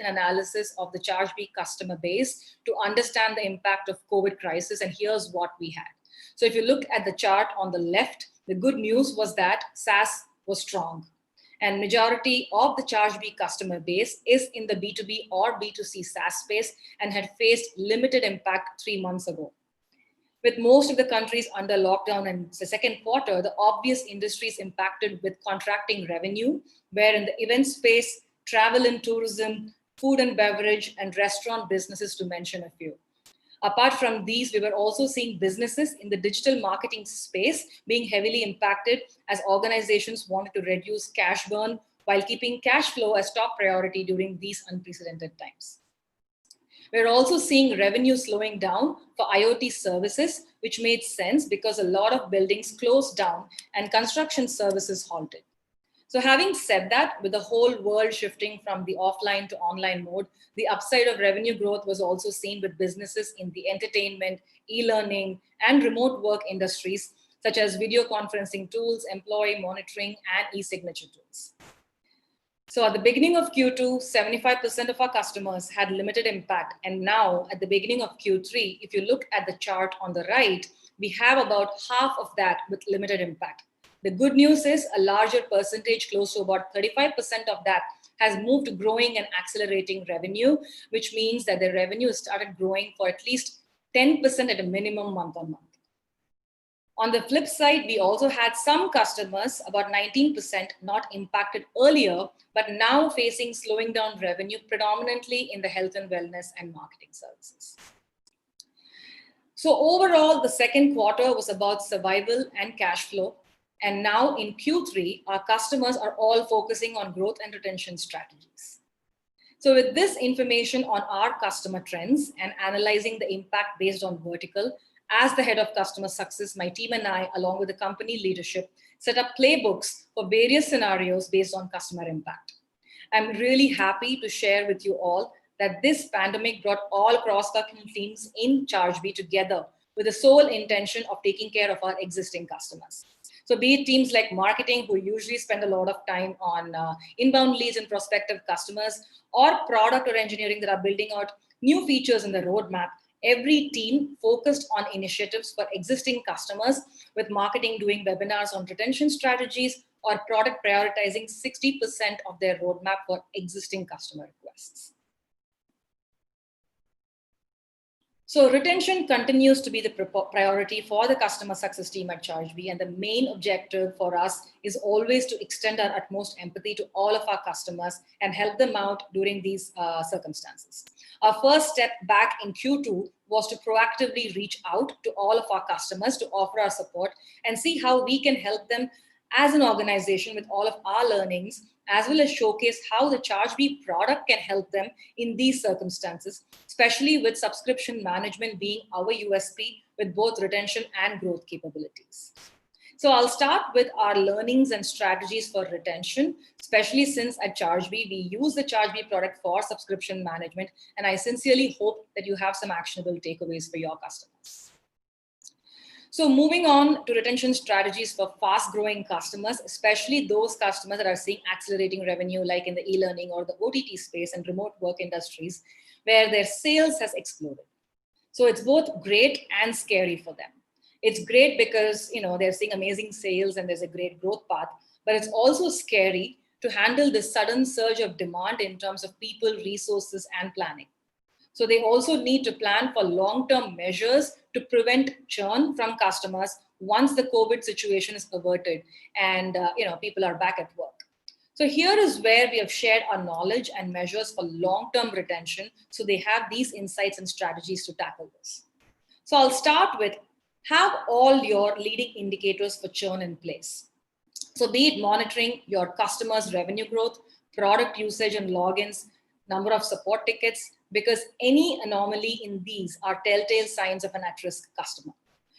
an analysis of the Chargebee customer base to understand the impact of COVID crisis, and here's what we had. So if you look at the chart on the left, the good news was that SaaS was strong. And majority of the Chargebee customer base is in the B2B or B2C SaaS space and had faced limited impact 3 months ago. With most of the countries under lockdown in the second quarter, the obvious industries impacted with contracting revenue, where in the event space, travel and tourism, food and beverage, and restaurant businesses, to mention a few. Apart from these, we were also seeing businesses in the digital marketing space being heavily impacted as organizations wanted to reduce cash burn while keeping cash flow as top priority during these unprecedented times. We're also seeing revenue slowing down for IoT services, which made sense because a lot of buildings closed down and construction services halted. So having said that, with the whole world shifting from the offline to online mode, the upside of revenue growth was also seen with businesses in the entertainment, e-learning, and remote work industries, such as video conferencing tools, employee monitoring, and e-signature tools. So at the beginning of Q2, 75% of our customers had limited impact. And now at the beginning of Q3, if you look at the chart on the right, we have about half of that with limited impact. The good news is a larger percentage, close to about 35% of that, has moved to growing and accelerating revenue, which means that the revenue has started growing for at least 10% at a minimum month on month. On the flip side, we also had some customers, about 19%, not impacted earlier, but now facing slowing down revenue, predominantly in the health and wellness and marketing services. So overall, the second quarter was about survival and cash flow. And now in Q3, our customers are all focusing on growth and retention strategies. So with this information on our customer trends and analyzing the impact based on vertical, as the head of customer success, my team and I, along with the company leadership, set up playbooks for various scenarios based on customer impact. I'm really happy to share with you all that this pandemic brought all cross-functional teams in Chargebee together with the sole intention of taking care of our existing customers. So be it teams like marketing, who usually spend a lot of time on inbound leads and prospective customers, or product or engineering that are building out new features in the roadmap, every team focused on initiatives for existing customers, with marketing doing webinars on retention strategies or product prioritizing 60% of their roadmap for existing customer requests. So retention continues to be the priority for the customer success team at Chargebee, and the main objective for us is always to extend our utmost empathy to all of our customers and help them out during these circumstances. Our first step back in Q2 was to proactively reach out to all of our customers to offer our support and see how we can help them as an organization with all of our learnings, as well as showcase how the Chargebee product can help them in these circumstances, especially with subscription management being our USP with both retention and growth capabilities. So I'll start with our learnings and strategies for retention, especially since at Chargebee, we use the Chargebee product for subscription management, and I sincerely hope that you have some actionable takeaways for your customers. So moving on to retention strategies for fast-growing customers, especially those customers that are seeing accelerating revenue, like in the e-learning or the OTT space and remote work industries, where their sales has exploded. So it's both great and scary for them. It's great because they're seeing amazing sales and there's a great growth path, but it's also scary to handle this sudden surge of demand in terms of people, resources, and planning. So they also need to plan for long-term measures to prevent churn from customers once the COVID situation is averted and people are back at work. So here is where we have shared our knowledge and measures for long-term retention, so they have these insights and strategies to tackle this. So I'll start with have all your leading indicators for churn in place. So be it monitoring your customers' revenue growth, product usage and logins, number of support tickets, because any anomaly in these are telltale signs of an at-risk customer.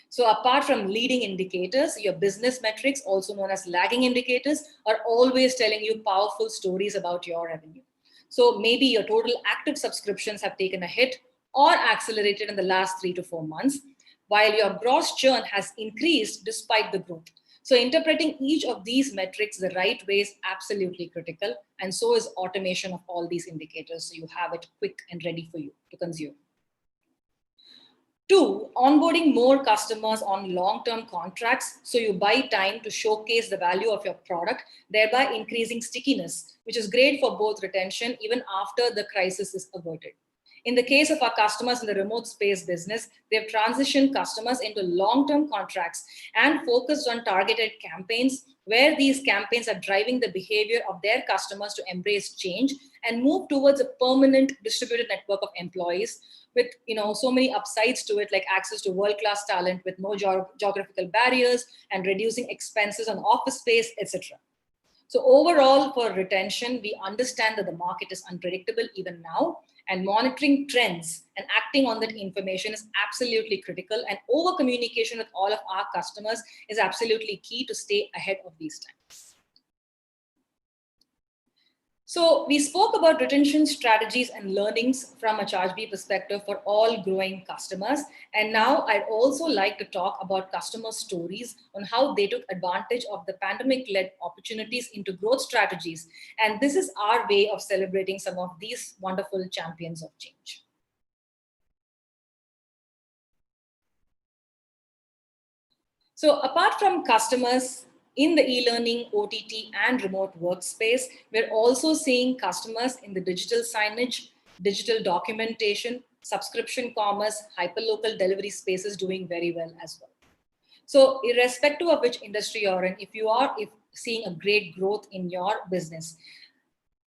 So apart from leading indicators, your business metrics, also known as lagging indicators, are always telling you powerful stories about your revenue. So maybe your total active subscriptions have taken a hit or accelerated in the last 3 to 4 months, while your gross churn has increased despite the growth. So interpreting each of these metrics the right way is absolutely critical, and so is automation of all these indicators, so you have it quick and ready for you to consume. Two, onboarding more customers on long-term contracts so you buy time to showcase the value of your product, thereby increasing stickiness, which is great for both retention even after the crisis is averted. In the case of our customers in the remote space business, they've transitioned customers into long-term contracts and focused on targeted campaigns where these campaigns are driving the behavior of their customers to embrace change and move towards a permanent distributed network of employees with so many upsides to it, like access to world-class talent with no geographical barriers and reducing expenses on office space, etc. So overall, for retention, we understand that the market is unpredictable even now, and monitoring trends and acting on that information is absolutely critical, and over communication with all of our customers is absolutely key to stay ahead of these times. So we spoke about retention strategies and learnings from a Chargebee perspective for all growing customers. And now I'd also like to talk about customer stories on how they took advantage of the pandemic-led opportunities into growth strategies. And this is our way of celebrating some of these wonderful champions of change. So apart from customers, in the e-learning, OTT, and remote workspace, we're also seeing customers in the digital signage, digital documentation, subscription commerce, hyperlocal delivery spaces doing very well as well. So irrespective of which industry you're in, if you are seeing a great growth in your business,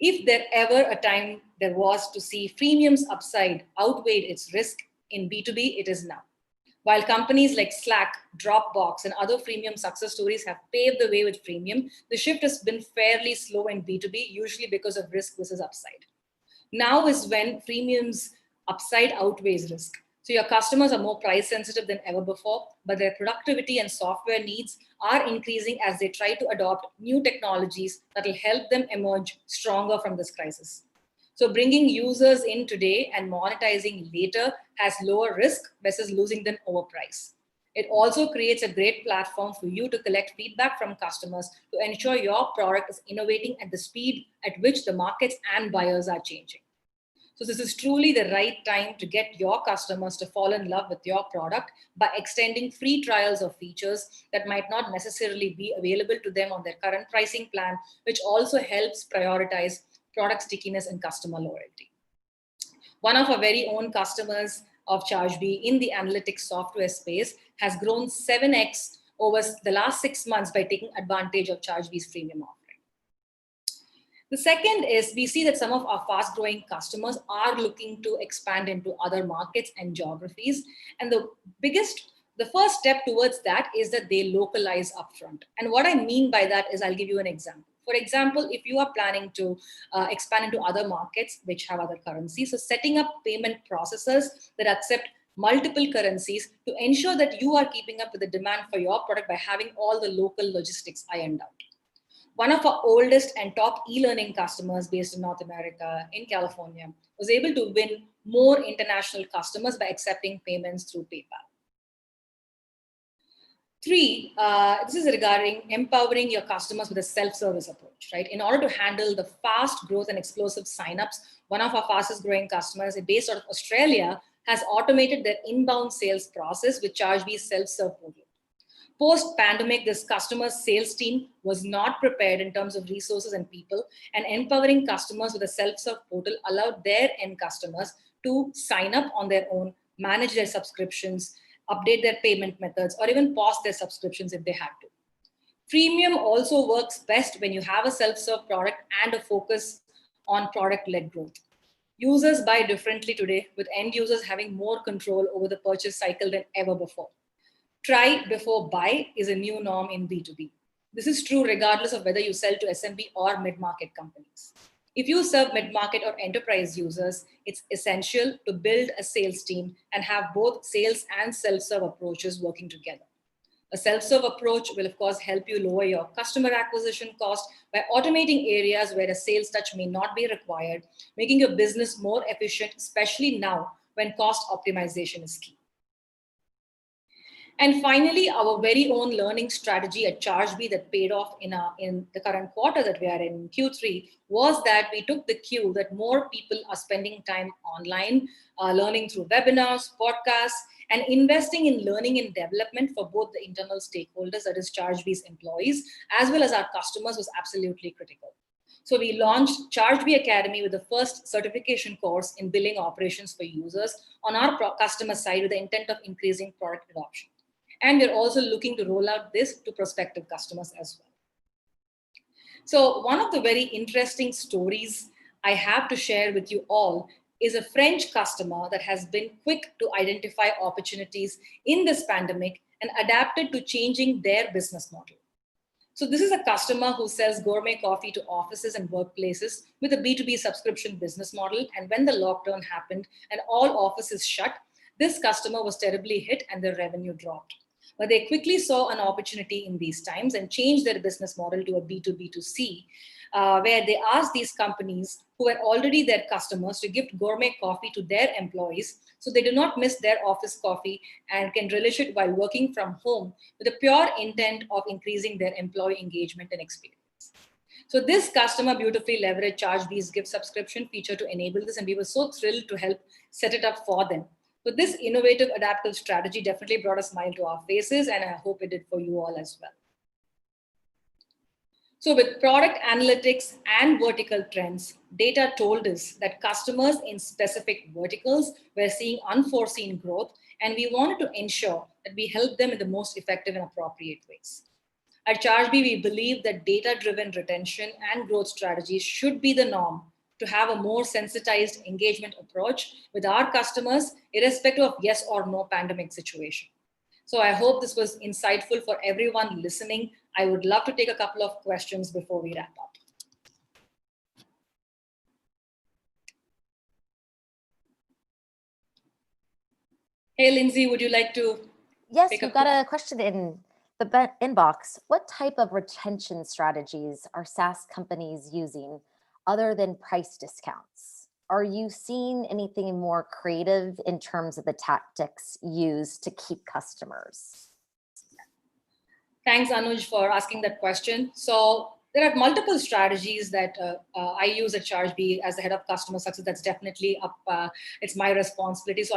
if there ever a time there was to see freemium's upside outweighed its risk in B2B, it is now. While companies like Slack, Dropbox, and other freemium success stories have paved the way with freemium, the shift has been fairly slow in B2B, usually because of risk versus upside. Now is when freemium's upside outweighs risk. So your customers are more price sensitive than ever before, but their productivity and software needs are increasing as they try to adopt new technologies that will help them emerge stronger from this crisis. So bringing users in today and monetizing later has lower risk versus losing them over price. It also creates a great platform for you to collect feedback from customers to ensure your product is innovating at the speed at which the markets and buyers are changing. So this is truly the right time to get your customers to fall in love with your product by extending free trials of features that might not necessarily be available to them on their current pricing plan, which also helps prioritize product stickiness and customer loyalty. One of our very own customers of Chargebee in the analytics software space has grown 7x over the last 6 months by taking advantage of Chargebee's freemium offering. The second is we see that some of our fast-growing customers are looking to expand into other markets and geographies. And the first step towards that is that they localize upfront. And what I mean by that is I'll give you an example. For example, if you are planning to expand into other markets which have other currencies, so setting up payment processors that accept multiple currencies to ensure that you are keeping up with the demand for your product by having all the local logistics ironed out. One of our oldest and top e-learning customers based in North America, in California, was able to win more international customers by accepting payments through PayPal. 3, this is regarding empowering your customers with a self-service approach, right? In order to handle the fast growth and explosive signups, one of our fastest growing customers based out of Australia has automated their inbound sales process with Chargebee's self-serve portal. Post-pandemic, this customer's sales team was not prepared in terms of resources and people, and empowering customers with a self-serve portal allowed their end customers to sign up on their own, manage their subscriptions, update their payment methods, or even pause their subscriptions if they had to. Freemium also works best when you have a self-serve product and a focus on product-led growth. Users buy differently today, with end users having more control over the purchase cycle than ever before. Try before buy is a new norm in B2B. This is true regardless of whether you sell to SMB or mid-market companies. If you serve mid-market or enterprise users, it's essential to build a sales team and have both sales and self-serve approaches working together. A self-serve approach will, of course, help you lower your customer acquisition cost by automating areas where a sales touch may not be required, making your business more efficient, especially now when cost optimization is key. And finally, our very own learning strategy at Chargebee that paid off in the current quarter that we are in Q3 was that we took the cue that more people are spending time online, learning through webinars, podcasts, and investing in learning and development for both the internal stakeholders, that is Chargebee's employees, as well as our customers, was absolutely critical. So we launched Chargebee Academy with the first certification course in billing operations for users on our customer side with the intent of increasing product adoption. And we're also looking to roll out this to prospective customers as well. So one of the very interesting stories I have to share with you all is a French customer that has been quick to identify opportunities in this pandemic and adapted to changing their business model. So this is a customer who sells gourmet coffee to offices and workplaces with a B2B subscription business model. And when the lockdown happened and all offices shut, this customer was terribly hit and their revenue dropped. But they quickly saw an opportunity in these times and changed their business model to a B2B2C, where they asked these companies who were already their customers to gift gourmet coffee to their employees so they do not miss their office coffee and can relish it while working from home with a pure intent of increasing their employee engagement and experience. So this customer beautifully leveraged Chargebee's gift subscription feature to enable this, and we were so thrilled to help set it up for them. So this innovative adaptive strategy definitely brought a smile to our faces, and I hope it did for you all as well. So with product analytics and vertical trends, data told us that customers in specific verticals were seeing unforeseen growth, and we wanted to ensure that we help them in the most effective and appropriate ways. At Chargebee, we believe that data-driven retention and growth strategies should be the norm to have a more sensitized engagement approach with our customers, irrespective of yes or no pandemic situation. So I hope this was insightful for everyone listening. I would love to take a couple of questions before we wrap up. Hey, Lindsay, would you like to? Yes, we've got a question in the inbox. What type of retention strategies are SaaS companies using other than price discounts? Are you seeing anything more creative in terms of the tactics used to keep customers? Thanks, Anuj, for asking that question. So there are multiple strategies that I use at Chargebee as the head of customer success. That's definitely up. It's my responsibility. So